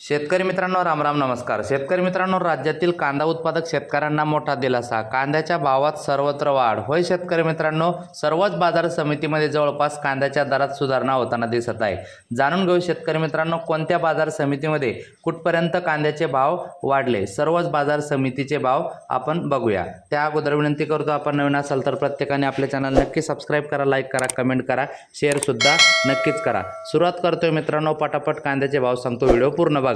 शेतकरी मित्रांनो, रामराम नमस्कार। शेतकरी मित्रांनो, राज्यातील कांदा उत्पादक शेतकऱ्यांना मोठा दिलासा, कांद्याच्या भावात सर्वत्र वाढ। होय शेतकरी मित्रांनो, सर्वच बाजार समितीमध्ये जवळपास कांद्याच्या दरात सुधारणा होताना दिसत आहे। जाणून घेऊ शेतकरी मित्रांनो, कोणत्या बाजार समितीमध्ये कुठपर्यंत कांद्याचे भाव वाढले, सर्वच बाजार समितीचे भाव आपण बघूया। त्या अगोदर विनंती करतो, आपण नवीन असाल तर प्रत्येकाने आपले चॅनल नक्की सबस्क्राइब करा, लाईक करा, कमेंट करा, शेअर सुद्धा नक्कीच करा। सुरुवात करतोय मित्रांनो, पटापट कांद्याचे भाव सांगतो, व्हिडिओ पूर्ण बघा।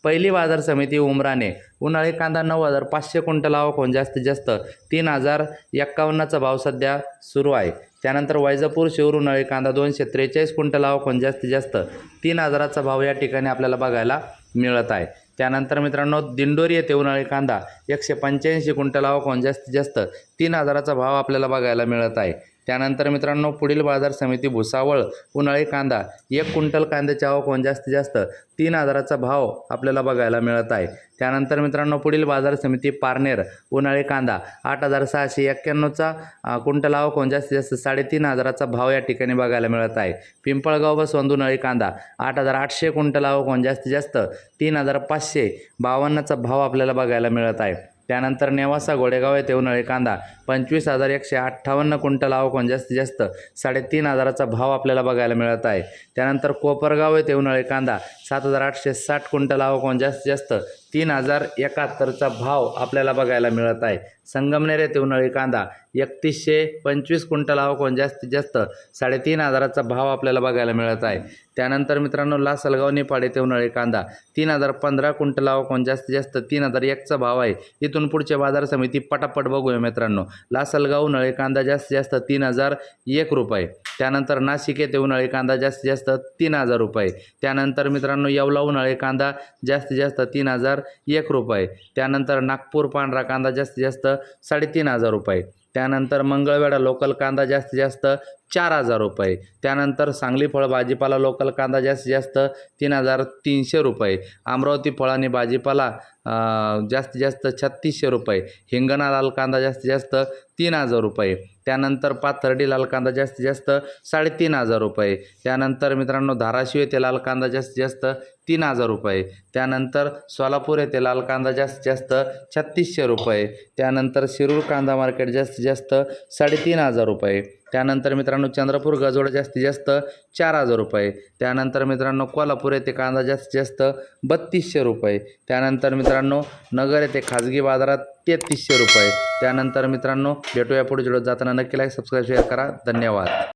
पहिली बाजार समिती उमराणे, उन्हाळी कांदा 9,500 क्विंटल आवक होऊन जास्तीत जास्त 3,051 चा भाव सध्या सुरू आहे। त्यानंतर वैजापूर शिरूर उन्हाळी कांदा 243 क्विंटल आवक होऊन जास्तीत जास्त 3,000 चा भाव या ठिकाणी आपल्याला बघायला मिळत आहे। त्यानंतर मित्रांनो, दिंडोरी येथे उन्हाळी कांदा 185 क्विंटल आवक होऊन जास्तीत जास्त 3,000 चा भाव आपल्याला बघायला मिळत आहे। त्यानंतर मित्रांनो, पुढील बाजार समिती भुसावळ उन्हाळी कांदा 1 क्विंटल कांद्याची आवक होऊन जास्तीत जास्त 3,000 चा भाव आपल्याला बघायला मिळत आहे। त्यानंतर मित्रांनो, पुढील बाजार समिती पारनेर उन्हाळी कांदा 8,691 चा क्विंटल आवक होऊन जास्तीत जास्त 3,500 चा भाव या ठिकाणी बघायला मिळत आहे। पिंपळगाव बसवंत उन्हाळी कांदा 8,800 क्विंटल आवक होऊन जास्तीत जास्त 3,552 चा भाव आपल्याला बघायला मिळत आहे। त्यानंतर नेवासा गोडेगाव येथे उन्हाळी कांदा 25,158 क्विंटल आवक होऊन जास्तीत जास्त 3,500 चा भाव आपल्याला बघायला मिळत आहे। त्यानंतर कोपरगाव येथे उन्हाळी कांदा 7,860 क्विंटल आवक होऊन जास्तीत जास्त 3,071 चा भाव आपल्याला बघायला मिळत आहे। संगमनेर येथे उन्हाळी कांदा 3,125 क्विंटल आवक होऊन जास्तीत जास्त 3,500 चा भाव आपल्याला बघायला मिळत आहे। त्यानंतर मित्रांनो, लासलगाव निफाड येथे उन्हाळी कांदा 3,015 क्विंटल आवक होऊन जास्तीत जास्त 3,001 चा भाव आहे। इथून पुढचे बाजार समिती पटापट बघूया मित्रांनो। लासलगाव उन्हाळी कांदा जास्तीत जास्त 3,001 रुपये। त्यानंतर नाशिक येथे उन्हाळी कांदा जास्तीत जास्त 3,000 रुपये। त्यानंतर मित्रांनो, येवला उन्हाळी कांदा जास्तीत जास्त 3,001 रुपये। त्यानंतर नागपूर पांढरा कांदा जास्तीत जास्त 3,500 रुपये। त्यानंतर मंगळवेढा लोकल कांदा जास्तीत जास्त 4,000 रुपये। त्यानंतर सांगली फळ भाजीपाला लोकल कांदा जास्तीत जास्त 3,300 रुपये। अमरावती फळ आणि भाजीपाला जास्तीत जास्त 3,600 रुपये। हिंगणा लाल कांदा जास्तीत जास्त 3,000 रुपये। त्यानंतर पाथर्डी लाल कांदा जास्तीत जास्त 3,500 रुपये। त्यानंतर मित्रांनो, धाराशिव येथे लाल कांदा जास्तीत जास्त 3,000 रुपये। त्यानंतर सोलापूर येथे लाल कांदा जास्तीत जास्त 3,600 रुपये। त्यानंतर शिरूर कांदा मार्केट जास्तीत जास्त 3,500 रुपये। त्यानंतर मित्रांनो, चंद्रपूर गजोड जास्तीत जास्त 4,000 रुपये। त्यानंतर मित्रांनो, कोल्हापूर येथे कांदा जास्तीत जास्त 3,200 रुपये। त्यानंतर मित्रांनो, नगर येथे खाजगी बाजारात 3,300 रुपये। त्यानंतर मित्रांनो, भेटूया पुढे व्हिडिओत, जाताना नक्की लाईक सबस्क्राईब शेअर करा। धन्यवाद।